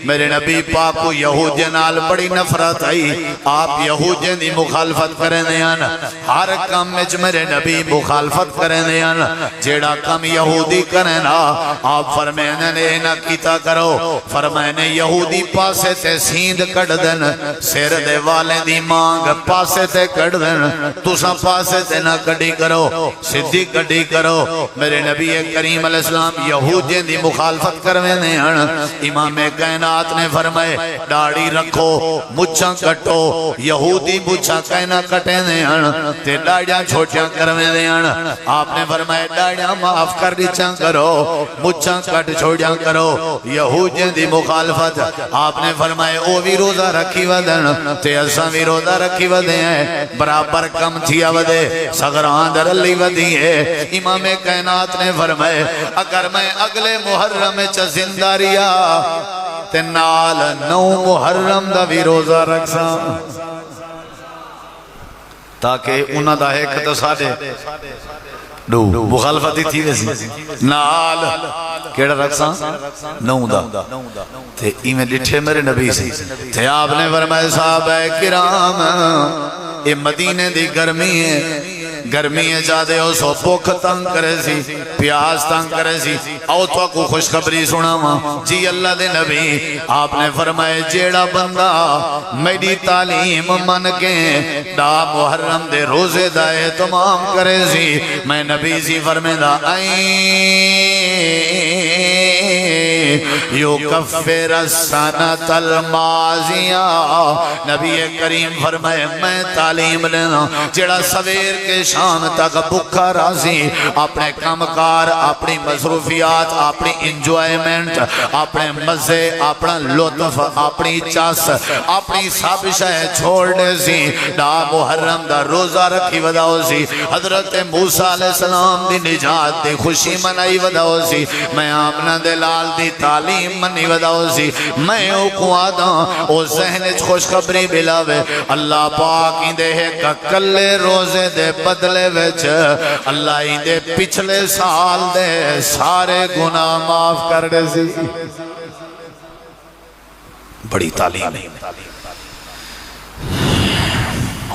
میرے نبی پاک کو یہودیاں نال بڑی نفرت آئی، آپ یہودیاں دی مخالفت کریں دیان، ہر کام میں میرے نبی مخالفت کریں دیان، جیڑا کم یہودی کریں نا آپ فرمائنے نے نہ کیتا کرو، فرمائنے یہودی پاسے تے سیند کٹ دن، سیر دے والے دی مانگ پاسے تے کٹ دن، تسا پاسے تے نہ کٹی کرو، صدی کٹی کرو۔ میرے نبی کریم علیہ السلام یہودیاں دی مخالفت کرویں دیان، امام کائنات نے فرمائے داڑھی رکھو مچھاں کٹو، یہودی مچھاں کائنہ کٹیں دیان تے داڑیاں چھوٹیاں کرویں دیان، آپ نے فرمائے داڑیاں معاف کر دیچاں کرو، مچھاں کٹ چھوڑیاں کرو، یہودیاں دی مخالفت آپ نے فرمائے او بھی روزہ رکھی ودن تے اساں بھی روزہ رکھی ودے ہیں، برابر کم تھیا ودے سغران در لی ودی ہے۔ امام کائنات نے فرمائے اگر میں اگلے محرم چا زندہ ریا تے نال 9 محرم دا بھی روزہ رکھسا، تاکہ انہاں دا ایک تو ساڑے دو مخالفتی تھی ویسی نال کیڑا رکھساں 9 دا تے ایمیں لٹھے میرے نبی سے تے آپ نے فرمائے صحابہ کرام اے مدینے دی گرمی ہے، گرمی ہے جادے ہو سو پوکھ تنگ کرے سی، پیاس تنگ کرے سی، آؤ تو کو خوشخبری سنا ماں جی اللہ دے نبی، آپ نے فرمائے جیڑا بندہ میری تعلیم من کے دا محرم دے روزے دا اہتمام کرے سی، میں نبی سی فرمیدہ یکفر السنۃ الماضیہ، نبی کریم فرمائے میں تعلیم لینا جیڑا سویر کے شام تک بکھا رازی اپنے کامکار، اپنی مصروفیات، اپنی انجوائمنٹ، اپنے مزے، اپنا لطف، اپنی چاس، اپنی سب شے چھوڑ دے سی، دا محرم دا روزہ رکھی وداؤ سی، حضرت موسیٰ علیہ السلام دی نجات دی خوشی منائی وداؤ سی، میں آمنہ دلال دی تعلیم منی وداؤ سی، میں او قواداں او ذہن خوشخبری بلاوے اللہ پاک ہی دے کا کلے روزے دے بدلے وچ اللہ ہی دے پچھلے سال دے سارے گناہ معاف کر دے سی۔ بڑی تعلیم ہے۔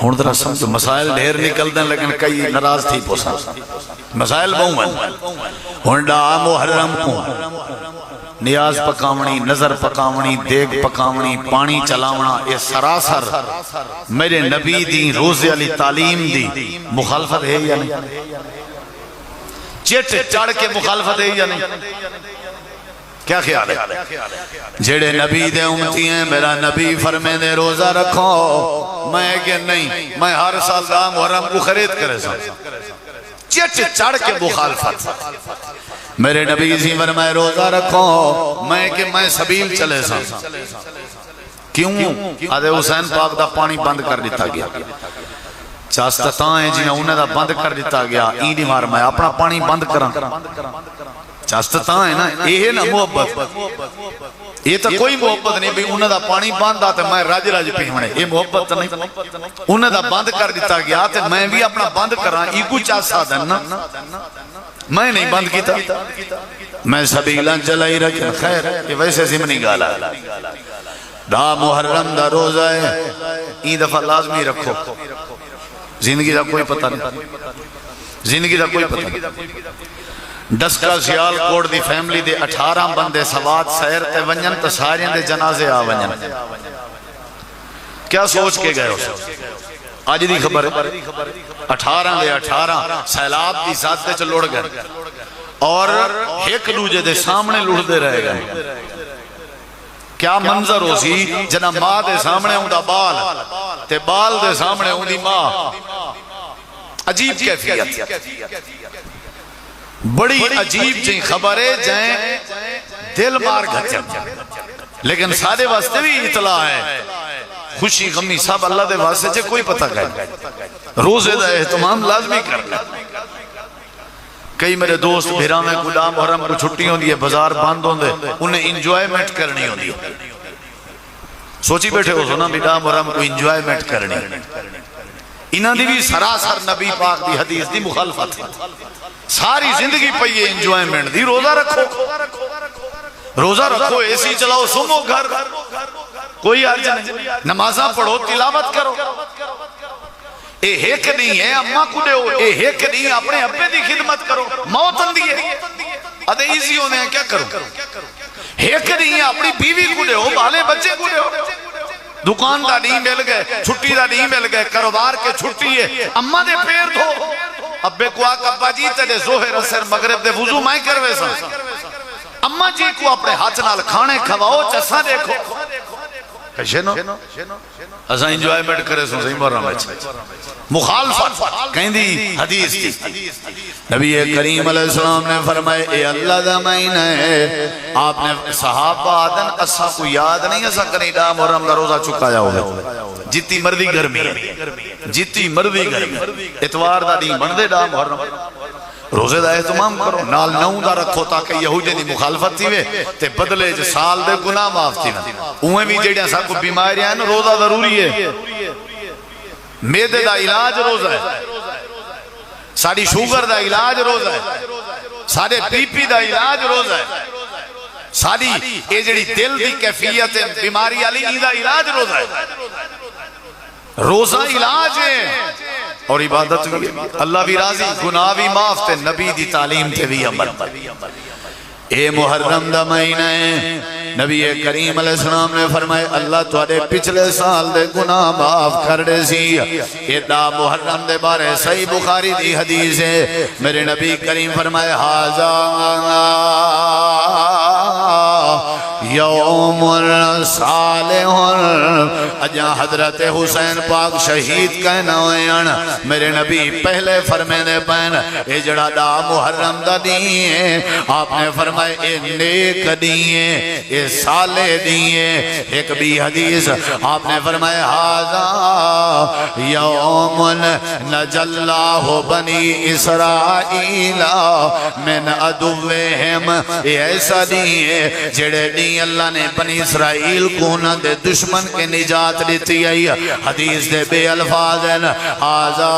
ہون درہ سمجھو مسائل ڈھیر نکل دیں لیکن کئی نراز تھی پوسا مسائل بہن ہون ڈا محرم کو نیاز پکاونی، نظر پکاونی، دیگ پکاونی، پانی چلاونا، یہ سراسر میرے نبی دی روزے علی تعلیم دی مخالفت ہے یا نہیں؟ چٹ چڑھ کے مخالفت ہے یا نہیں؟ کیا خیال ہے؟ جیڑے نبی دے امتی ہیں میرا نبی فرمے دے روزہ رکھو، میں کہ نہیں میں ہر سال دا محرم کو خرید کرے سا، چٹ چڑھ کے مخالفت، میرے نبی زی فرمائے روزہ رکھو، میں کہ میں سبیل چلے سا، کیوں؟ آدھے حسین پاک دا پانی بند کر دیتا گیا، چاستتائیں جنہیں انہیں دا بند کر دیتا گیا، اینی مار میں اپنا پانی بند کرا، چاستتائیں نا یہ ہے نا محبت، یہ تو کوئی محبت نہیں بھی انہیں دا پانی بند آتا میں راج راج پیونے، یہ محبت نہیں، انہیں دا بند کر دیتا گیا تو میں بھی اپنا بند کرا، ایکو چاستہ دینا میں نہیں بند کیتا، میں سبیلان چلائی رکھیں خیر یہ ویسے زمنی گالا دا محرم دا روزہ ہے، این دفعہ لازمی رکھو، زندگی دا کوئی پتہ نہیں، زندگی دا کوئی پتہ نہیں۔ ڈسکا سیال کوڑ دی فیملی دے 18 بندے سواد سیر تے ونجن تے سارے دے جنازے آ ونجن، کیا سوچ کے گئے ہو؟ آج دی خبر ہے 18 دے 18 سیلاب دی ساتھ تے چلوڑ گئے اور ایک دوجہ دے سامنے لڑ دے رہے گئے، کیا منظر ہو سی جنہ ماں دے سامنے ہوں دا بال تے بال دے سامنے ہوں دی ماں، عجیب کیفیت، بڑی عجیب جن خبریں جائیں دل مار گھچن، لیکن سارے واسطے بھی اطلاع ہے، خوشی غمی سب اللہ دے واسطے جے کوئی پتہ گئے، روزے دا اہتمام لازمی کرنا۔ کئی میرے دوست بھیرا میں گلا محرم کو چھٹی ہوں دیئے بازار باندھ ہوں دے انہیں انجوائمنٹ کرنی ہوں دیئے، سوچی بیٹھے ہو سنا بھیرا محرم کو انجوائمنٹ کرنی، انہاں دی بھی سراسر نبی پاک دی حدیث دی مخالفت، ساری زندگی پہ یہ انجوائمنٹ دی، روزہ رکھو روزہ رکھو، اے سی چلاؤ، سمو گھر، کوئی حرج نہیں، نمازاں پڑھو، تلاوت کرو۔ اے ایک نہیں ہے اماں کو دیو، اے ایک نہیں اپنے ابے دی خدمت کرو، موت اندی ہے ادھے ایزی ہونے ہیں، کیا کرو؟ ایک نہیں ہے اپنی بیوی کو دیو، بالے بچے کو دیو، دکان دا نہیں مل گئے، چھٹی دا نہیں مل گئے، کاروبار کے چھٹی ہے، اماں دے پیر دھو، ابے کو آکا ابا جی تیرے ظہر اثر مغرب دے وضو مائیں کروے سا، اماں جی کو اپنے ہاتھ نال کھانے کھواؤ، چسا دیکھو کشنو اسا انجوائمنٹ کرے سن صحیح مرہ میں مخالفت کہیں دی حدیث تھی، نبی کریم علیہ السلام نے فرمائے اے اللہ دا مہینہ ہے، آپ نے صحابہ آدن اسا کو یاد نہیں اسا کنیڈا محرم دا روزہ چکا جاؤ گے، جتی مردی گرمی ہے، جتی مردی گرمی، اتوار دا نہیں بندے دا محرم روزے دا اہتمام کرو، نال نو دا رکھو تاکہ یہودی دی مخالفت تھی وے تے بدلے جو سال دے گناہ معاف تھی نا، اوہیں بھی جیڑیاں سا کو بیماریاں ہیں روزہ ضروری ہے، میدے دا علاج روزہ ہے، ساڑی شوگر دا علاج روزہ ہے، ساڑے پی پی دا علاج روزہ ہے، ساڑی اے جڑی دل دی کیفیت بیماری علی دا علاج روزہ ہے، روزہ علاج ہے اور عبادت بھی اللہ بھی راضی، گناہ بھی معاف تے نبی دی تعلیم تے بھی عمل۔ اے محرم دا مہینہ ہے، نبی کریم علیہ السلام نے فرمائے اللہ تواڈے پچھلے سال دے گناہ معاف کر دے سی، اے دا محرم دے بارے صحیح بخاری دی حدیث ہے، میرے نبی کریم فرمائے ھذا یوم صالح، اجا حضرت حسین پاک شہید کہنا ہوئے، میرے نبی پہلے فرمینے پہن اے جڑا دا محرم دا دیئے، آپ نے فرمائے اے نیک دیئے، اے صالح دیئے۔ ایک بھی حدیث آپ نے فرمائے ھذا یوم نجی اللہ بنی اسرائیل من عدوہم، اے ایسا دیئے جڑے دی اللہ نے بنی اسرائیل کو نہ دے دشمن کے نجات دیتی ہے، حدیث دے بے الفاظ ہیں ھذا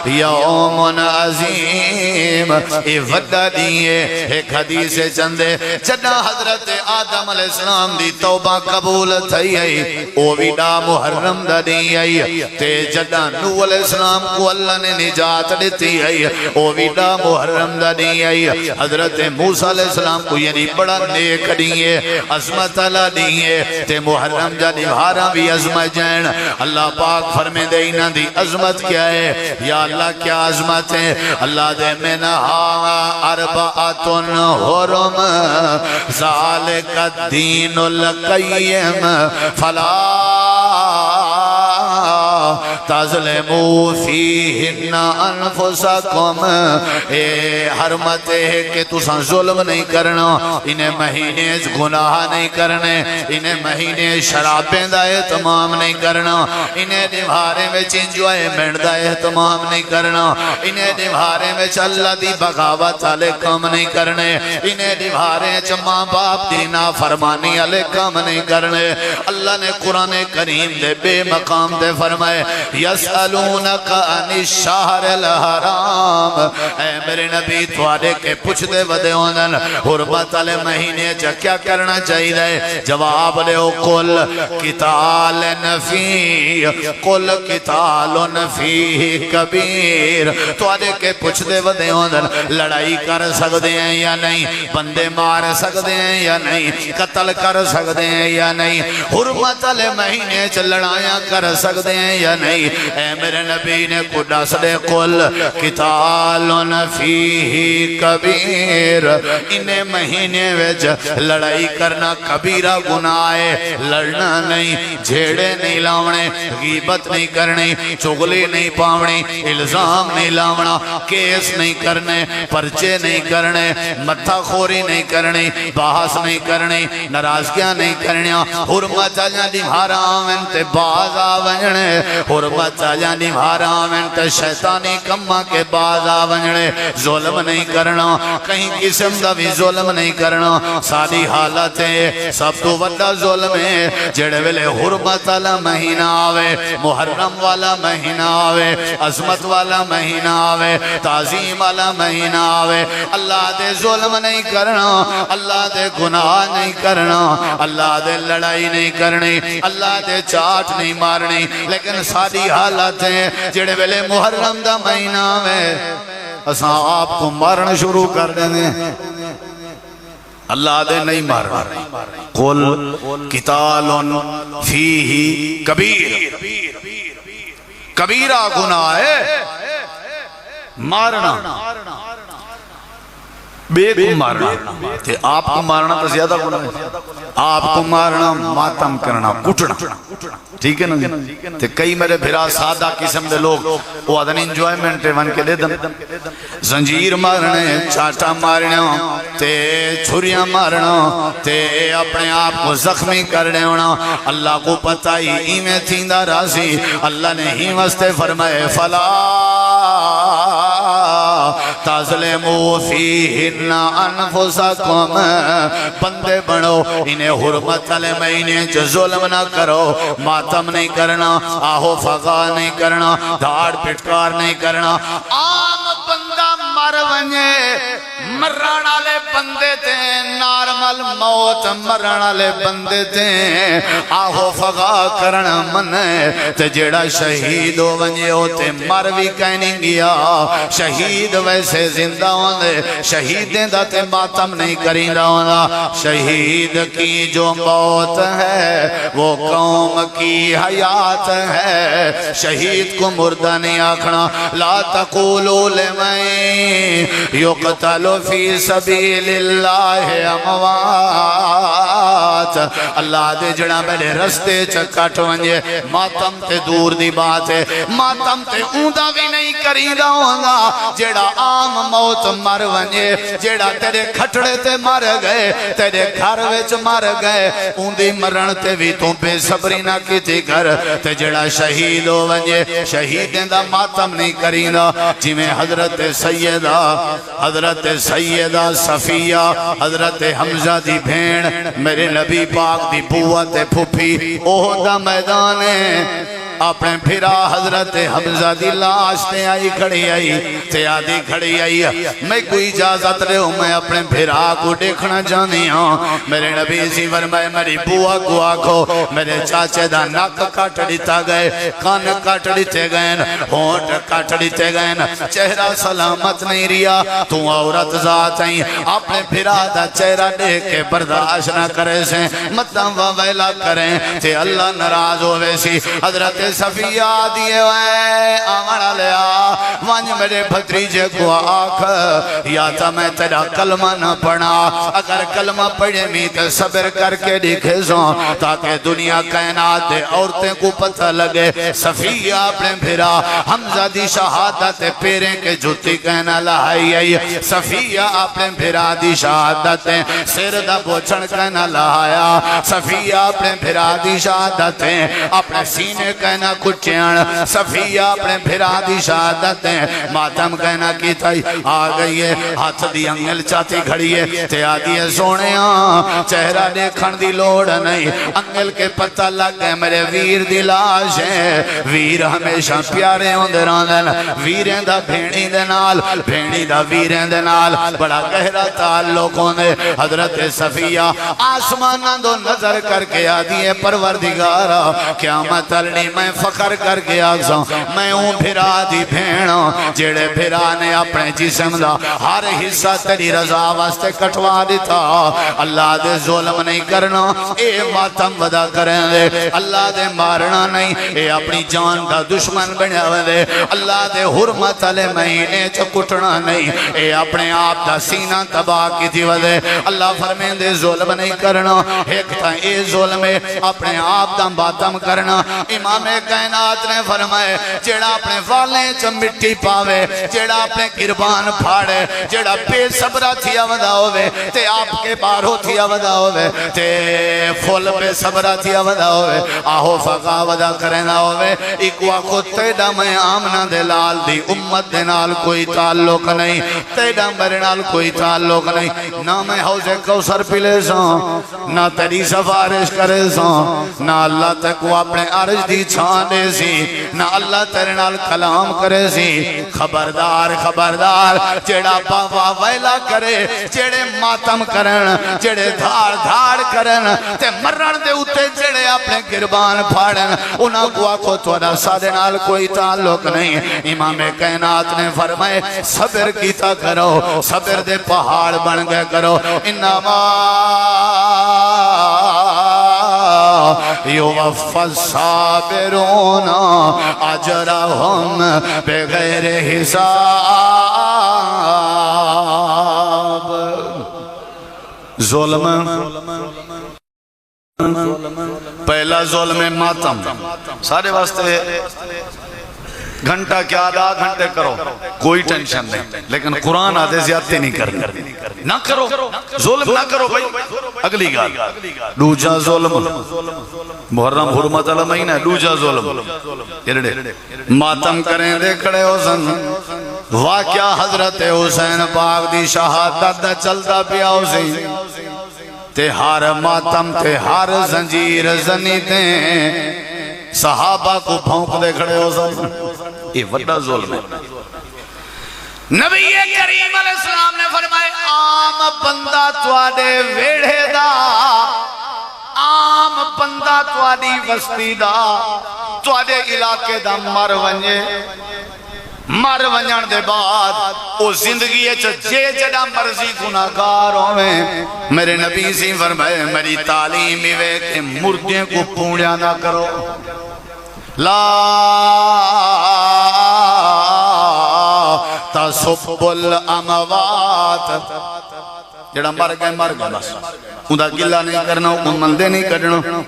یوم عظیم، اے وڈا دیئے۔ ایک حدیث چندے جدہ حضرت آدم علیہ السلام دی توبہ قبول تھی ہے، او ویڈا محرم دا دیئے، تے جدہ نوح علیہ السلام کو اللہ نے نجات دیتی ہے، او ویڈا محرم دا دیئے۔ حضرت موسیٰ علیہ السلام کو یعنی بڑا نیک دیئے، عظمت اللہ دیئے، تے محرم جا نبھارا بھی عظمت جائن۔ اللہ پاک فرمے دے انہاں دی عظمت کیا ہے؟ یا اللہ کیا عظمت ہے؟ اللہ دے منہا اربعۃ حرم ذالک الدین القیم فلا تظلموا فیہن انفسکم، اے حرمت ہے کہ تساں ظلم نہیں کرنا، انہیں مہینے گناہ نہیں کرنے، انہیں مہینے شرابیں دا اہتمام نہیں کرنا، انہیں نبھارے میں انجوائمنٹ دا اہتمام نہیں کرنا، انہیں نبھارے میں اللہ دی بغاوت علیہ کام نہیں کرنے، انہیں نبھارے ماں باپ دی نافرمانی علیہ کام نہیں کرنے۔ اللہ نے قرآن کریم دے بے مقام دے فرمائے یسألونک عن الشہر الحرام، اے میرے نبی توارے کے پوچھ دے ودے ہونن حرمت علیہ مہینے چا کیا کرنا چاہیے؟ جواب لے قل قتال فی، قل قتال فی کبیر، توارے کے پوچھ دے ودے ہونن لڑائی کر سکتے ہیں یا نہیں، بندے مار سکتے ہیں یا نہیں، قتل کر سکتے ہیں یا نہیں، حرمت علیہ مہینے چا لڑائیاں کر سکتے ہیں یا نہیں۔ اے میرے نبی نے قدہ صدے قل قتال فیہ کبیر، انہیں مہینے ویچ لڑائی کرنا کبیرہ گناہ ہے، لڑنا نہیں، جھیڑے نہیں لاؤنے، غیبت نہیں کرنی، چغلی نہیں پاؤنی، الزام نہیں لاؤنا، کیس نہیں کرنے، پرچے نہیں کرنے، متھا خوری نہیں کرنی، بحث نہیں کرنی، ناراضگیاں نہیں کرنی، حرمت جا دی حرام انتے باز آونے، حرمت حرمت جانی بھارا منٹ شیطانی کمہ کے بعد آونجنے ظلم نہیں کرنا کہیں قسم دا بھی ظلم نہیں کرنا ساری حالت ہے سب تو وڈا ظلم ہے جڑے ویلے حرمت والا مہینہ آوے محرم والا مہینہ آوے عظمت والا مہینہ آوے تعظیم والا مہینہ آوے اللہ دے ظلم نہیں کرنا اللہ دے گناہ نہیں کرنا اللہ دے لڑائی نہیں کرنی اللہ دے چاٹ نہیں مارنی لیکن ساری حالت ہے جڑے ویلے محرم دا مہینہ میں اساں آپ کو مارنا شروع کر دینے اللہ دے نہیں مارنا قل قتال فیہ کبیر کبیرہ گناہ ہے مارنا بے کو مارنا تے آپ کو مارنا تو زیادہ گناہ ہے آپ کو مارنا ماتم کرنا کٹنا ٹھیک ہے نا تے کئی میرے بھرا سادہ قسم دے لوگ وہ آدھن انجوائمنٹ ون کے دے دن زنجیر مارنے چاٹا مارنا تے چھریاں مارنا تے اپنے آپ کو زخمی کرنے ہونا اللہ کو پتہ ہی ایمیں تھیندہ راضی اللہ نے ہی واسطے فرمائے فلا تظلموا فیہن انفسکم بندے بنو انہیں حرمت علی مہینے جو ظلم نہ کرو ماتم نہیں کرنا آہو فغا نہیں کرنا دھاڑ پٹکار نہیں کرنا عام بندہ مر ونجے مران آلے بندے تے نارمل موت مران آلے بندے تے آہو فغا کرنا منے تے جیڑا شہید ہو ونجے ہوتے مر بھی کہنی گیا شہید ویسے زندہ ہوندے شہیدیں دا تے ماتم نہیں کریں رہا شہید کی جو موت ہے وہ قوم کی حیات ہے شہید کو مردہ نہیں آکھنا لا تقولوا لمن یقتل فی سبیل اللہ اموات اللہ دے جڑا میرے رستے چکٹ ونجے ماتم تے دور دی بات ہے ماتم تے اوندہ بھی نہیں کریں رہا جڑا عام موت مر ونجے جڑا تیرے کھٹڑے تے مر گئے تیرے گھر وچ مر گئے اوندی مرن تے بھی تو بے صبری نہ کیتی کر تے جڑا شہید ہو ونجے شہیدیں دا ماتم نہیں کریں رہا جی میں حضرت سیدہ صفیہ حضرت حمزہ دی بھین میرے نبی پاک دی بوہ تے پھوپھی اوہدہ میدان ہے اپنے پھرا حضرت حمزہ دی لاش تے آئی کھڑی آئی تے آدھی کھڑی آئی میں کوئی اجازت لے ہوں میں اپنے پھرا کو دیکھنا جانی ہوں میرے نبی سی فرمائے میری بوا کو آکھو میرے چاچے دا نک کٹ دیتا گئے کان کٹ دیتے گئے ہونٹ کٹ دیتے گئے چہرہ سلامت نہیں ریا تو عورت ذات ہیں اپنے پھرا دا چہرہ دیکھ کے برداشت نہ کرے سے مطلب ویلا کریں تے اللہ ناراض ہوئے سی حضرت صفیہ دیئے ہوئے آمنا لیا وانج میرے بھتریجے کو آکھ یا تا میں تیرا کلمہ نہ پڑھا اگر کلمہ پڑھے میں تے صبر کر کے دکھے سوں تاکہ دنیا کائنات دے عورتیں کو پتہ لگے صفیہ اپنے بھرا حمزہ دی شہادت پیریں کے جھوٹی کہنا لہائی آئی صفیہ اپنے بھرا دی شہادت سر دا بوچھن کہنا لہایا صفیہ اپنے بھرا دی شہادت اپنے سینے کہنا کچھیاں صفیہ اپنے بھرا دی شہادت ماتم کہنا کی تھائی آگئی ہے ہاتھ دی انگل چاہتی کھڑی ہے تے آدھی ہے سونیاں چہرہ دیکھن دی لوڑ نہیں انگل کے پتہ لگ گئے میرے ویر دی لاش ہے ویر ہمیشہ پیارے ہوں دے راندن ویریں دا بھینی دے نال بھینی دا ویریں دے نال بڑا گہرا تعلق ہوں دے حضرت صفیہ آسمانہ دو نظر کر کے آدھی ہے پروردگارا قیامت علنی میں فخر کر کے آگزاں میں ہوں بھرا دی بھینا جیڑے بھرا نے اپنے جسم دا ہر حصہ تیری رضا واسطے کٹوا دیتا اللہ دے ظلم نہیں کرنا اے ماتم ودا کریں دے اللہ دے مارنا نہیں اے اپنی جان دا دشمن بنیا دے اللہ دے حرمت علی مہینے چکٹنا نہیں اے اپنے آپ دا سینہ تباہ کی تھی ودے اللہ فرمین دے ظلم نہیں کرنا ایک تھا اے ظلم اپنے آپ دا ماتم کرنا امام کائنات نے فرمائے جیڑا اپنے والیں چ مٹی پاوے جیڑا اپنے قربان پھاڑے جیڑا بے صبرہ تھیا ودا ہوئے تے آپ کے بارو تھیا ودا ہوئے تے فل بے صبرہ تھیا ودا ہوئے آہو فقا ودا کرنا ہوئے اکوا کو تیڑا میں آمنہ دے لال دی امت دے نال کوئی تعلق نہیں تیڑا میرے نال کوئی تعلق نہیں نہ میں حوض کوثر پلے ساں نہ تیری سفارش کرے ساں نہ اللہ تک وہ اپنے عرش دی چھان دے سی نہ اللہ تیرے نال کلام کرے سی خبردار خبردار جیڑا باوا ویلا کرے جیڑے ماتم کرن جیڑے دھاڑ دھاڑ کرن تے مرن دے اتے جیڑے اپنے قربان پھاڑن انہاں کو آکھو توڑا سادے نال کوئی تعلق نہیں امام کائنات نے فرمائے صبر کیتا کرو صبر دے پہاڑ بن گئے کرو انما یوفی الصابرون اجرہم بغیر حساب ظلم پہلا ظلم ماتم سارے واسطے گھنٹہ کیا آدھا گھنٹے کرو کوئی ٹینشن نہیں لیکن قرآن آدھے زیادتی نہیں کرنی نہ کرو ظلم نہ کرو بھائی اگلی گال دوجا ظلم محرم حرمت اللہ مہینہ دوجا ظلم ماتم کریں دے کھڑے حسن واقعہ حضرت حسین پاک دی شہادت دا چلتا پیا حسین تے ہر ماتم تے ہر زنجیر زنی تے صحابہ کو بھونک دے کھڑے حسین یہ وڈا ظلم ہے نبی کریم علیہ السلام نے فرمائے عام بندہ توڑے ویڑے دا عام بندہ توڑی وستی دا توڑے علاقے دا مر ونجن دے بعد او زندگی جے جڑا مرضی گناہگار ہوئے میرے نبی سی فرمائے میری تعلیم ہوئے کہ مردے کو پونیا نہ کرو لا تسب الاموات جڑا مر گئے بس اندھا گلہ نہیں کرنا حکم مندے نہیں کرنا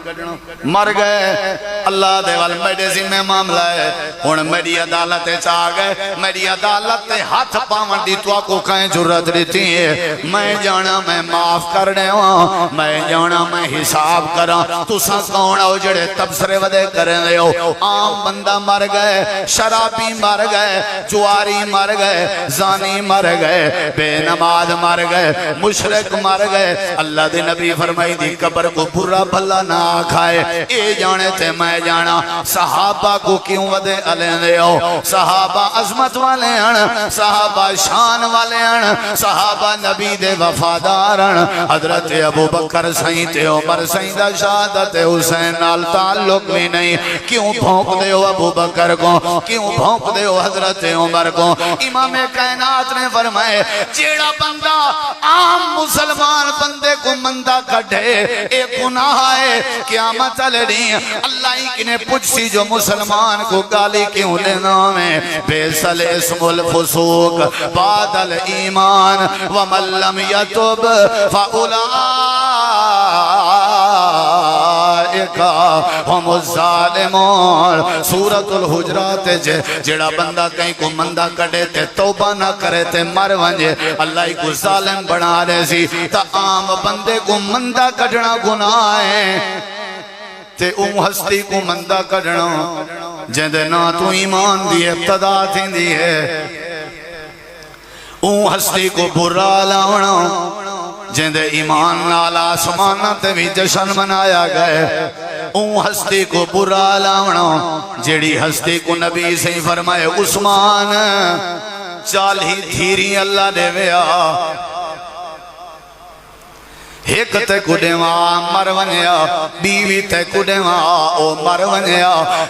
مر گئے اللہ دے وال میڈے ذمہ معاملہ ہے اور میری عدالت چاہ گئے میری عدالت ہاتھ پاون دی تو کو کہیں جرت دیتی ہے میں جانا میں معاف کرنے ہوں میں جانا میں حساب کرا تو ساں کون ہو جڑے تبصرے ودے کریں لے ہو عام بندہ مر گئے شرابی مر گئے جواری مر گئے زانی مر گئے بے نماز مر گئے مشرک مر گئے اللہ دے نبی فرمائی دی قبر کو برا بھلا نہ کھائے اے جانے تے میں جانا صحابہ کو کیوں ودے علیں دے ہو صحابہ عظمت والے ہیں صحابہ شان والے ہیں صحابہ نبی دے وفادار ہیں حضرت ابو بکر سائیں تے عمر سائیں دا شہادت حسین نال تعلق بھی نہیں کیوں بھونک دے ہو ابو بکر کو کیوں بھونک دے ہو حضرت عمر کو امام کائنات نے فرمائے جیڑا بندہ عام مسلمان بندے کو مندہ کٹھے ایک گناہ ہے قیامت لڑی اللہ ہی کنے پوچھسی جو مسلمان کو گالی کیوں لینا میں بیسل اسم الفسوق بعد الایمان ومن لم یتب فاولائکا ہم الظالمون سورۃ الحجرات جڑا بندہ کہیں کو مندہ کٹے تے توبہ نہ کرے تے مر ونجے اللہ ہی کو ظالم بنا رہے سی تا عام بندے کو مندہ کٹنا گناہ ہے تے ہستی کو مندہ کٹنا جندے نا تو ایمان دی ابتدا تھی دی ہے ہستی کو برا لاؤنا جندے ایمان نال آسمانہ تے بھی جشن منایا گئے ہستی کو برا لاؤنا جیڑی ہستی کو نبی سے فرمائے عثمان چالی دھیری اللہ دے ویا ایک تے کڈے ماں مر ونیا بیوی تے کڈے ماں او مر ونیا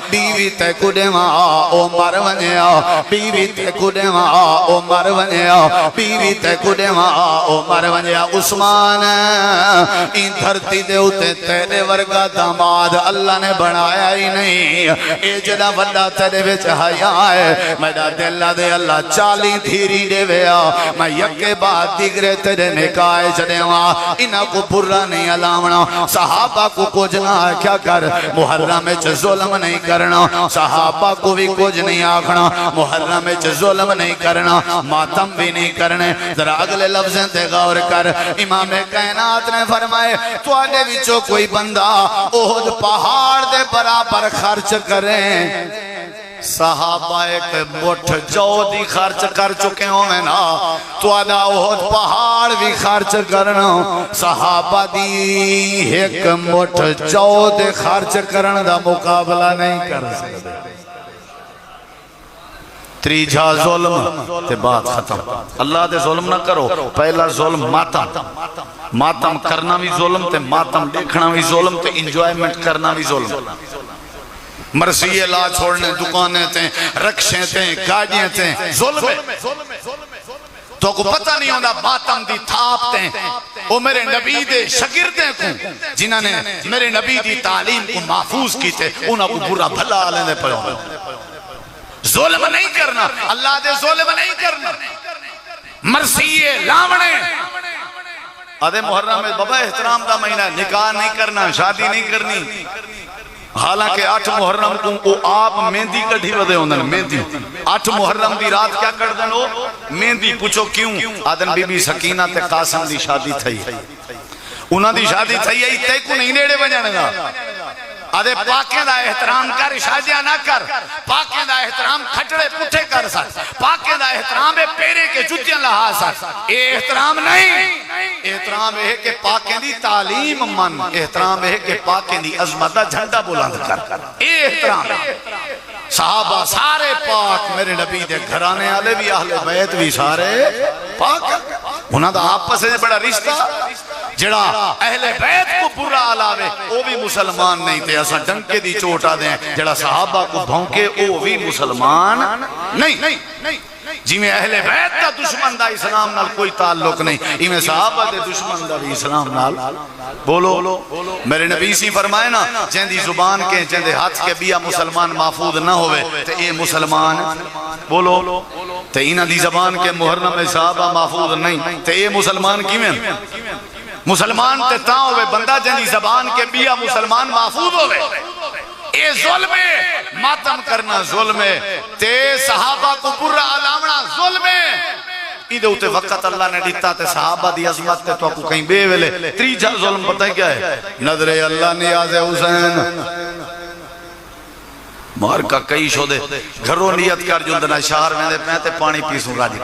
بیوی تے کڈے ماں او مر ونیا بیوی تے کڈے ماں او مر ونیا بیوی تے کڈے ماں او مر ونیا عثمان این دھرتی دے اتے تیرے ورگا داماد اللہ نے بنایا ہی نہیں اے جدا وڈا تیرے وچ حیا ہے میرا دل دے اللہ چالی دھیری دے ویا میں یکے بعد دیگرے تیرے نکائے چڑے وہاں انہا کو برا نہیں علاونا، صحابہ کو کچھ نہ کیا کر، محرم میں ظلم نہیں کرنا، صحابہ کو بھی کچھ نہیں آکھنا، محرم میں ظلم نہیں کرنا، ماتم بھی نہیں کرنے۔ ذرا اگلے لفظیں تے غور کر، امام کائنات نے فرمائے تو آنے وچوں کوئی بندہ احد پہاڑ دے برابر خرچ کریں، صحابہ ایک مٹھ جو دی خرچ کر چکے ہوئے نا، تو آدھا احد پہاڑ بھی خرچ کرنا، صحابہ دی ایک مٹھ جو دے خرچ کرن دا مقابلہ نہیں کر سکتے۔ تریجا ظلم تے بات ختم، اللہ دے ظلم نہ کرو۔ پہلا ظلم ماتم، ماتم کرنا بھی ظلم تے ماتم دیکھنا بھی ظلم تے انجوائمنٹ کرنا بھی ظلم۔ مرثیے لا چھوڑنے، دکانیں تیں، رکشیں تیں، گاڑیاں تیں، ظلم ہے۔ تو کو پتہ نہیں ہوندہ ماتم دی تھاپ تیں، وہ میرے نبی دے شاگردیں کو جنہوں نے میرے نبی دی تعلیم کو محفوظ کی تھے، انہوں کو برا بھلا آلیں دے پڑھو۔ ظلم نہیں کرنا، اللہ دے ظلم نہیں کرنا، مرثیے لاونے۔ آدھے محرم میں بابا احترام دا مہینہ، نکاح نہیں کرنا، شادی نہیں کرنی۔ حالانکہ 8 محرم کو آپ مہندی کڑھی ودے ہوندن، مہندی 8 محرم دی رات کیا کر دن ہو؟ مہندی۔ پوچھو کیوں؟ آدن بی بی سکینہ تے قاسم دی شادی تھئی، انہاں دی شادی تھئی ہے، تے کو نہیں نیڑے بجانے گا۔ آدھے پاکیں دا احترام کر، شادیاں نہ کر، پاکیں دا احترام کھٹڑے پٹھے کر سک، پاکیں دا احترام پیرے کے جتیاں لہا سک۔ اے احترام نہیں، احترام ہے کہ پاکیں دی تعلیم من، احترام ہے کہ پاکیں دی عظمت دا جھنڈا بلند کر، اے احترام ہے۔ صحابہ سارے پاک، میرے نبی دے گھرانے آلے بھی، اہل بیت بھی سارے پاک، انہاں دا آپس سے بڑا رشتہ۔ جڑا اہل بیت کو برا علاوے وہ بھی مسلمان نہیں تھے، ایسا ڈنکے دی چوٹا دیں۔ جڑا صحابہ کو بھونکے وہ بھی مسلمان نہیں۔ جی میں اہل بیت کا دشمن دا اسلام نال کوئی تعلق نہیں، ہی میں صحابہ دے دشمن دا بھی اسلام نال۔ بولو میرے نبی سی فرمائے نا، جہندی زبان کے جہندے ہاتھ کے بیا مسلمان محفوظ نہ ہوئے تے اے مسلمان، بولو تے انہ دی زبان کے محرم میں صحابہ محفوظ نہیں تے اے مسلمان کی میں؟ مسلمان تے تاں ہوئے بندہ جہندی زبان کے بیا مسلمان محفوظ ہوئے۔ اے ظلم ہے، ماتم کرنا ظلم ہے، تے صحابہ کو برا علامنا ظلم ہے۔ ایدھے ہوتے وقت اللہ نے دیتا تے صحابہ دی عظمت تے تو کو کہیں بے ویلے۔ تریجا ظلم پتہ ہے کیا ہے؟ نظر اللہ نیاز حسین مار کا کئی شو دے گھروں نیت کر جندنا شہر میں دے پہنتے پانی پیسوں راجی،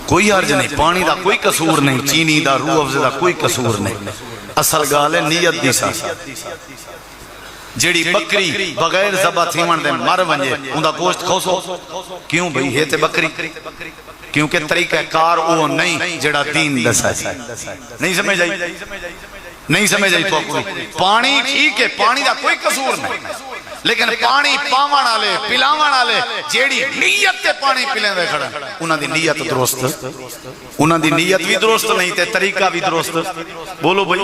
کوئی حرج نہیں، پانی دا کوئی قصور نہیں، چینی دا روح افزے دا کوئی قصور نہیں۔ اصل گالے نیت دی سا جیڑی بکری بغیر زبا تھیمن دے مر ونجے ان دا گوشت کھوسو کیوں بھئی ہے تے بکری؟ کیونکہ طریقہ کار وہ نہیں جیڑا دین دسا ہے۔ نہیں سمجھ آئی؟ نہیں سمجھ آئی تو کوئی؟ پانی ٹھیک ہے، پانی دا کوئی قصور نہیں، لیکن پانی پاون والے پلاون والے جیڑی نیت تے پانی پلیں دے کھڑا انہاں دی نیت درست، انہاں دی نیت بھی درست نہیں تے طریقہ بھی درست۔ بولو بھائی،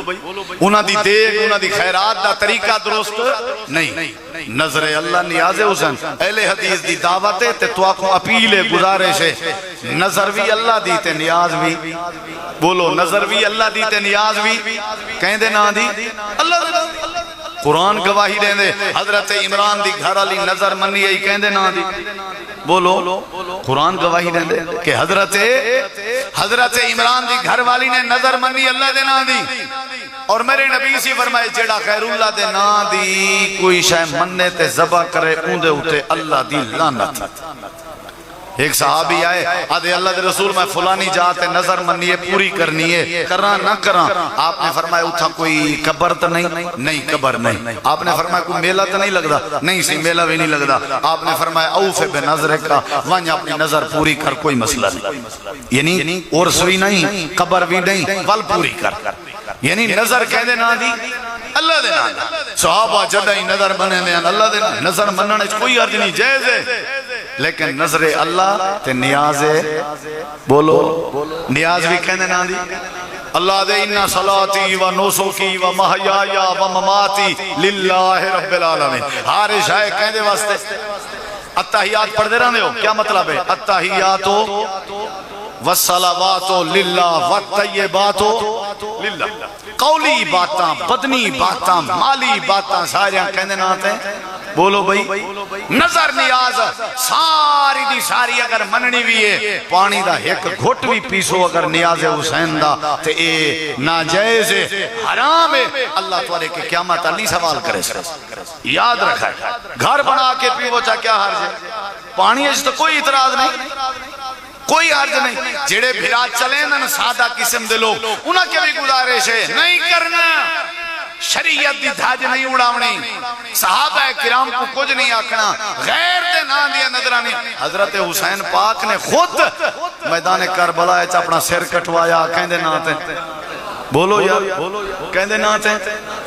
انہاں دی دیکھ انہاں دی خیرات دا طریقہ درست نہیں۔ نظر اللہ نیاز حسین اہل حدیث دی دعوت تے تو آنکھوں اپیل گزارش ہے، نظر بھی اللہ دی تے نیاز بھی، بولو نظر بھی اللہ دی تے نیاز بھی، کہیں دے نا دی اللہ دی۔ قرآن گواہی دیں دے حضرت عمران دی گھر علی نظر منی ہے، کہیں دے نا دی، بولو قرآن گواہی دیں دے کہ حضرت عمران دی گھر والی نے نظر منی اللہ دے نا دی۔ اور میرے نبی سی فرمائے جیڑا خیر اللہ دے نا دی کوئی شے مننے تے ذبح کرے اون دے ہوتے اللہ دی لعنت۔ ایک صحابی آئے آدھے اللہ دے رسول میں فلانی جاتے نظر منی ہے پوری کرنی ہے، کرنا نہ کرنا؟ آپ نے فرمایا اتھا کوئی قبر تو نہیں قبر نہیں۔ آپ نے فرمایا کوئی میلہ تو نہیں لگدا؟ نہیں سی میلہ بھی نہیں لگدا۔ آپ نے فرمایا اوف بے نظر کا وانج اپنی نظر پوری کر، کوئی مسئلہ نہیں، یعنی عرس بھی نہیں قبر بھی نہیں ول پوری کر، یعنی نظر کہہ دے نا دی اللہ دے نا۔ صحابہ جدہ ہی نظر بنے دے اللہ دے نا، نظر مننے کوئی عرض نہیں، جائز ہے، لیکن نظر اللہ تے نیاز ہے، بولو نیاز بھی کہنے نا دی اللہ دے انہا صلاتی و نسکی و محیایا و مماتی للہ رب العالمین۔ ہر شاہ کہنے واسطے اتحیات پڑھ دے رہنے ہو، کیا مطلب ہے؟ اتحیات والصلوات للہ والطیبات للہ. قولی باتاں، بدنی باتاں، مالی باتاں ساریاں کہنے نہ آتے ہیں. بولو بھئی نظر نیاز ساری دی ساری اگر مننی بھی ہے، پانی دا ایک گھٹ بھی پیسو اگر نیاز حسین دا تے اے ناجائز ہے، حرام ہے. اللہ تعالیٰ کے قیامت نہیں سوال کرے سر. یاد رکھا ہے گھر بنا کے پیو چاہ کیا حرج ہے؟ پانی اس تو کوئی اعتراض نہیں، کوئی حرج نہیں. جڑے بھرا چلیں نا سادہ قسم دے لوگ انہاں کے بھی گزارش ہے نہیں کرنا. شریعت دی دھاج نہیں اڑاونی، صحابہ کرام کو کچھ نہیں آکھنا، غیر دے نام دیا نظرانی. حضرت حسین پاک نے خود میدان کربلا ہے اپنا سر کٹوایا کہندے نہ تے. بولو یار کہندے نہ تے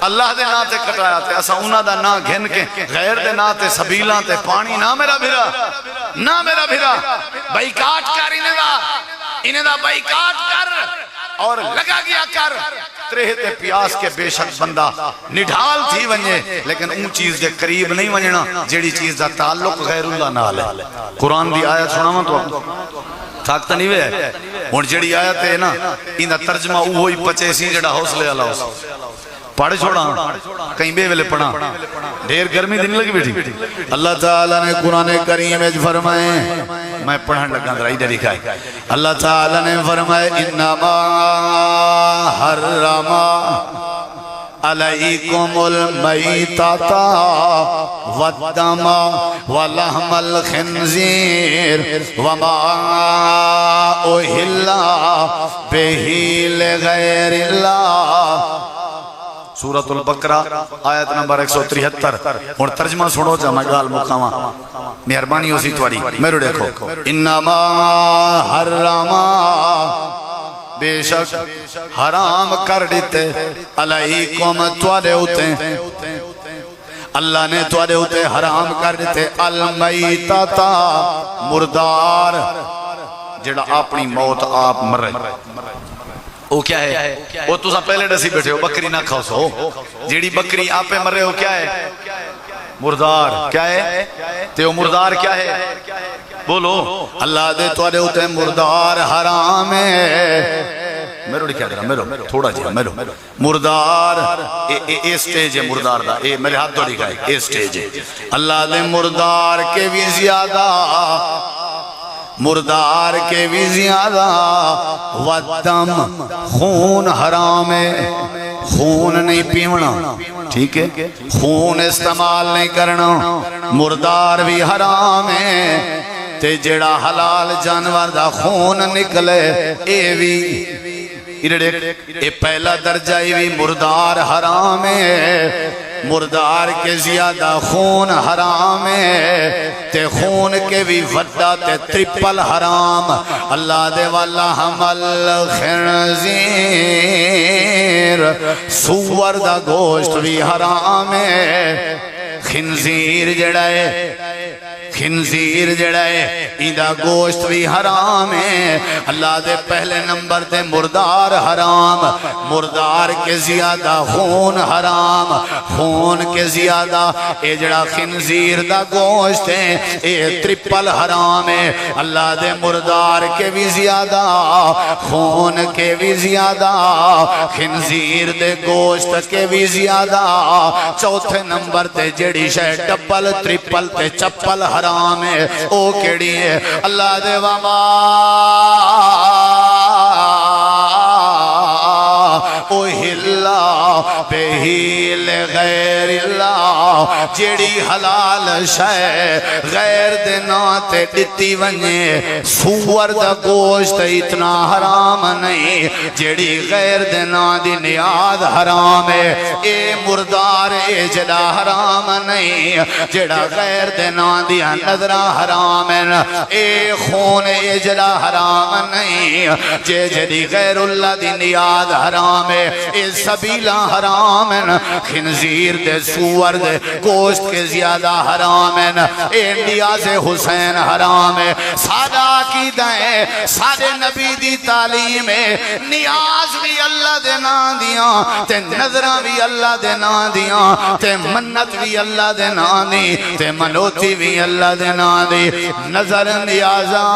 اللہ دے نہ تے کٹایا تے. اسا انہاں دا نہ گھن کے غیر دے نہ تے سبیلاں تے پانی نہ میرا بھرا، نہ میرا بھرا. بائیکاٹ کر انہیں دا بائیکاٹ کر اور لگا گیا کر. ترہ تے پیاس کے بے شک بندہ نڈھال تھی ونجے لیکن اون چیز دے قریب نہیں ونجنا جیڑی چیز دا تعلق غیر اللہ نال ہے. قرآن دی آیت سناواں تو تھاکتا نہیں وے ہن جیڑی آیت ہے نا ایندا ترجمہ وہی پچے سی جڑا حوصلے والا ہو. پڑھ چھوڑا کہیں بے ویلے پڑھا ڈھیر گرمی دن لگی بیٹھی. اللہ تعالیٰ نے قرآن کریم میں فرمائے، میں پڑھن لگا ذرا ادھر لکھا ہے. اللہ تعالیٰ نے فرمائے انما حرم علیکم المیتۃ والدم ولحم الخنزیر وما اہل بہ لغیر اللہ. سورۃ البقرہ آیت نمبر 173. اور ترجمہ سنو جا میں گال مقامہ مہربانی ہو سی تواری میرے دیکھو. انما حرم بے شک حرام کر دیتے علیکم توارے ہوتے اللہ نے توارے ہوتے حرام کر دیتے المیتۃ مردار جڑا اپنی موت آپ مر رہے. وہ کیا ہے؟ وہ تو پہلے ڈسی بیٹھے ہو بکری نہ کھاؤ سو. جیڑی بکری آپ پہ مر رہے ہو کیا ہے؟ مردار. کیا ہے تے وہ مردار کیا ہے؟ بولو. اللہ دے توارے ہوتے مردار حرام ہے. میرو کیا کرا میرو تھوڑا جی میرو مردار اے سٹیج ہے مردار دا. اے میرے ہاتھ دوڑی گئے اے سٹیج ہے. اللہ دے مردار کے بھی زیادہ، مردار کے بھی زیادہ. والدم خون حرام ہے، خون نہیں پیونا ٹھیک ہے، خون استعمال نہیں کرنا. مردار بھی حرام ہے تے جڑا حلال جانور دا خون نکلے اے بھی اے پہلا درجہ بھی مردار حرام ہے. مردار کے زیادہ خون حرام ہے تے خون کے بھی وڈا تے ترپل حرام. اللہ دے والا حمل خنزیر سور دا گوشت بھی حرام ہے. خنزیر جڑا ہے، خنزیر جڑا ہے ایدہ گوشت بھی حرام ہے. اللہ دے پہلے نمبر تے مردار حرام. مردار کے زیادہ خون حرام. خون کے زیادہ اے جڑا خنزیر دا گوشت ہے اے ترپل حرام ہے. اللہ دے مردار کے بھی زیادہ، خون کے بھی زیادہ، خنزیر دے گوشت کے بھی زیادہ. چوتھے نمبر تے جڑی شے ڈبل ترپل تے چپل حرام ہے او کیڑی ہے؟ اللہ دے وما اوہل بہ لغیر اللہ. جیڑی حلال شے غیر دے ناتے دتی ونجے. سور دا گوشت اتنا حرام نہیں جیڑی غیر دے نا دی نیاد حرام ہے. اے مردار اے جڑا حرام نہیں جڑا غیر دے نا دی نظرہ حرام ہے. اے خون اے جڑا حرام نہیں جے جڑی غیر اللہ دی نیاد حرام ہے. اے سبیلہ حرام حرام ہیں، خنزیر دے سور دے گوشت کے زیادہ حرام ہیں، انڈیا سے حسین حرام ہے۔ سادہ عقیدہ ہے، سادے نبی دی تعلیم ہے، نیاز بھی اللہ دے نا دیاں تے نظرہ بھی اللہ دے نا دیاں تے منت بھی اللہ دے نا دی تے منوتی بھی اللہ دے نا دی۔ نظر نیازاں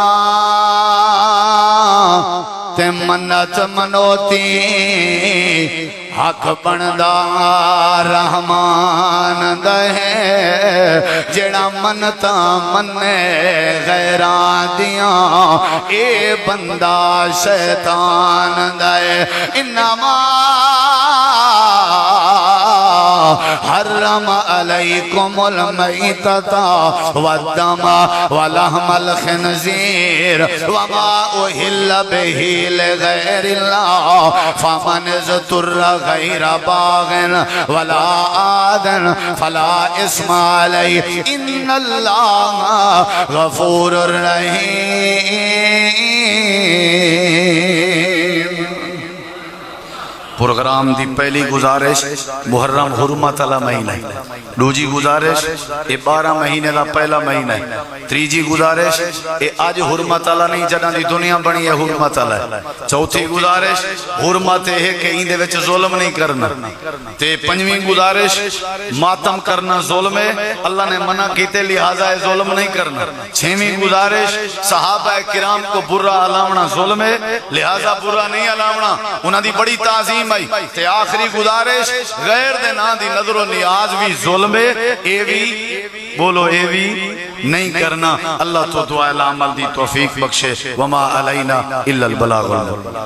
تے منت منوتی حق بندہ رحمان دے، جڑا منتا منے غیران دیاں اے بندہ شیطان دے۔ انما حرم علیکم المیتۃ والدم ولحم الخنزیر وما اہل بہ لغیر اللہ فمن اضطر غیر باغ ولا عاد فلا اثم علیہ ان اللہ غفور رحیم۔ پروگرام دی پہلی گزارش محرم حرمت اللہ مہینہ ہے، دوجی گزارش یہ 12 مہینے دا پہلا مہینہ ہے، تیجی گزارش یہ آج حرمت اللہ نہیں جداں دی دنیا بنی ہے حرمت اللہ ہے، چوتھی گزارش حرمت ہے کہ ایندے وچ ظلم نہیں کرنا، تے پنجویں گزارش ماتم کرنا ظلم ہے، اللہ نے منع کیتے لہذا ظلم نہیں کرنا، چھویں گزارش صحابہ کرام کو برا علامنا ظلم ہے لہذا برا نہیں علامنا، انہاں دی بڑی تعظیم آئی، تے آخری گزارش غیر دے نا دی نظر و نیاز بھی ظلم ہے، اے بھی بولو اے بھی نہیں کرنا۔ اللہ تو دعا العمل دی توفیق بخشے، وما علینا الا البلاغ المبین۔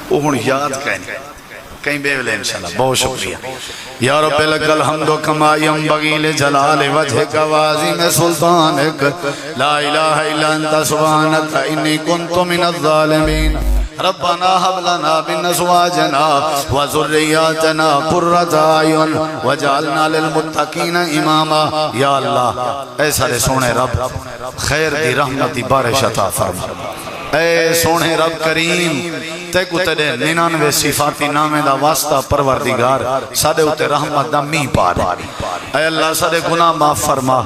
اوہن یاد کہیں بے ولے انشاءاللہ، بہت شکریہ۔ یا رب لک الحمد کما ینبغی لجلال وجہک وعظیم سلطانک، لا الہ الا انت سبحانک انی کنت من الظالمین۔ ربنا هب لنا من ازواجنا وذرياتنا قرة اعين واجعلنا للمتقين اماما۔ یا اللہ اے سارے سونے رب خیر دی رحمت دی بارش عطا فرما، اے سونے رب کریم تے کو تیرے 99 صفاتی نامے دا واسطہ پروردگار سادے اتے رحمت دا می پار، اے اللہ سادے گناہ معاف فرما،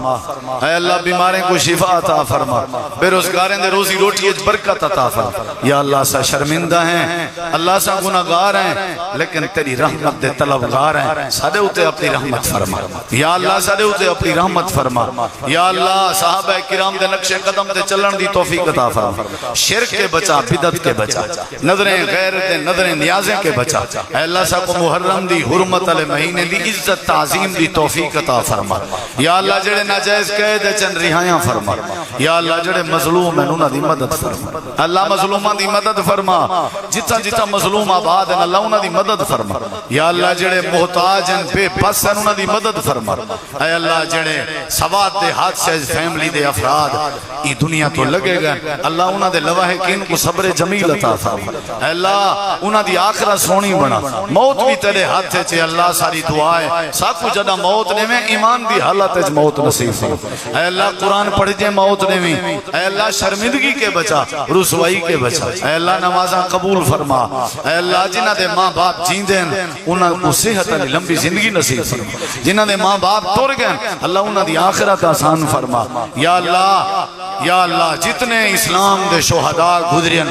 اے اللہ بیماریں کو شفا عطا فرما، بے روزگاریں دے روزی روٹی اچ برکت عطا فرما۔ یا اللہ سا شرمندہ ہیں، اللہ سا گناہگار ہیں، لیکن تیری رحمت دے طلبگار ہیں، سادے اتے اپنی رحمت فرما، یا اللہ سادے اتے اپنی رحمت فرما۔ یا اللہ صحابہ کرام دے نقش قدم تے چلن دی توفیق عطا فرما، شرک کے بچا، بدعت کے بچا، نظریں غیر دے نظریں نیازیں کے بچا، اے اللہ سا کو محرم دی حرمت علی مہینے دی عزت تعظیم دی توفیق عطا فرما۔ یا اللہ جڑے ناجائز قید چن رہائیاں فرما، یا اللہ جڑے مظلوم ہیں انہاں دی مدد فرما، اللہ مظلوماں دی مدد فرما، جتنا جتنا مظلوم آباد ہیں اللہ انہاں دی مدد فرما۔ یا اللہ جڑے محتاج ہیں بے بس ہیں انہاں دی مدد فرما، اے اللہ جڑے سواد دے ہاتھ سے فیملی دے افراد ای دنیا تو لگے گا اللہ انہاں دے لواحقین کو صبر جمیل عطا فرما، اے اللہ انہاں دی آخرت سونی بنا، موت بھی تیرے ہاتھ چھے اللہ ساری دعائیں ساکو جدہ موت نے میں ایمان دی حالت اچ موت نصیب فرما، اے اللہ قرآن پڑھ جے موت نے میں، اے اللہ شرمندگی کے بچا، رسوائی کے بچا، اے اللہ نمازاں قبول فرما، اے اللہ جنہ دے ماں باپ جیندیں انہاں کو صحت علی لمبی زندگی نصیب فرما، جنہ دے ماں باپ تور گئے اللہ انہاں دی آخرت آسان فرما۔ یا اللہ جتنے اسلام دے شہداء گزرین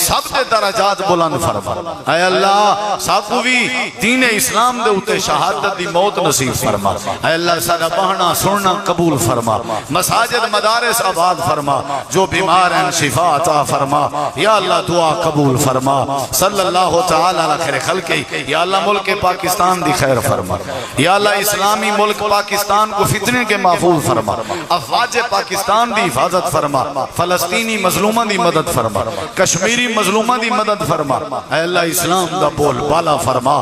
سب دے درجات بلند فرما، اے اللہ ساکو بھی دین اسلام دے اتے شہادت دی موت نصیب فرما، اے اللہ سارا بہنا سننا قبول فرما، مساجد مدارس آباد فرما، جو بیمار ہیں شفا عطا فرما، یا اللہ دعا قبول فرما، صلی اللہ تعالی علیہ خیر خلقی، یا اللہ ملک پاکستان دی خیر فرما، یا اللہ اسلامی ملک پاکستان کو فتنے کے محفوظ فرما، افواج پاکستان دی حفاظت فرما، فلسطینی مظلومہ دی مدد فرما، کشمیری مظلومہ دی مدد فرما، اے اللہ اسلام دا بول بالا فرما،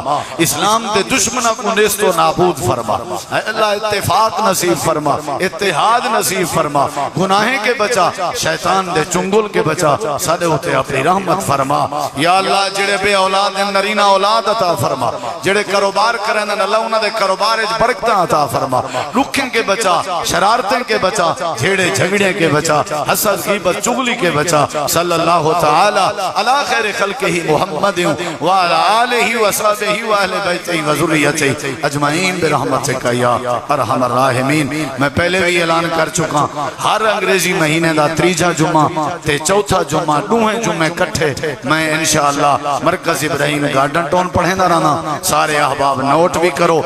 اسلام دے دشمنہ کو نیست و نابود فرما، اے اللہ اتفاق نصیب فرما، اتحاد نصیب فرما، گناہیں کے بچا، شیطان دے چنگل کے بچا، سادے ہوتے اپنی رحمت فرما۔ یا اللہ جڑے بے اولاد ہیں نرینہ اولاد عطا فرما، جڑے کاروبار کریں اللہ انہاں دے کاروبار برکتاں عطا فرما، رکھیں کے بچا، شرارتیں کے بچا، جھیڑے جھگڑے کے بچا، بچا، حسد غیبت چغلی کے بچا، صلی اللہ تعالی علی خیر خلقہ محمد وعلی آلہ وصحبہ واہل بیتہ وذریتہ اجمعین برحمتک یا ارحم الراحمین۔ میں پہلے بھی اعلان کر چکا، ہر انگریزی مہینے دا تریجا جمعہ تے چوتھا جمعہ دوہیں جمعے کٹھے میں انشاءاللہ مرکز ابراہیم گارڈن ٹون پڑھیں نہ رہنا، سارے احباب نوٹ بھی کرو،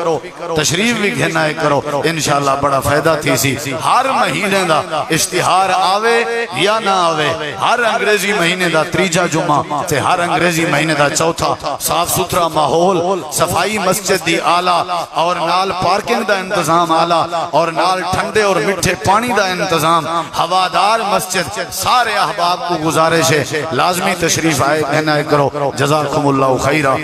تشریف بھی گھنائے کرو، انشاءاللہ بڑا فائدہ تھی سی۔ ہر مہینے دا اشتہار آوے یا نہ آوے، ہر انگریزی مہینے دا تریجا جمعہ تے ہر انگریزی مہینے دا چوتھا، صاف ستھرا ماحول، صفائی مسجد دی آلہ اور نال پارکنگ دا انتظام آلہ اور نال ٹھنڈے اور مٹھے پانی دا انتظام، ہوادار مسجد، سارے احباب کو گزارش ہے لازمی تشریف آئے کہنا کرو۔ جزاکم اللہ خیرہ۔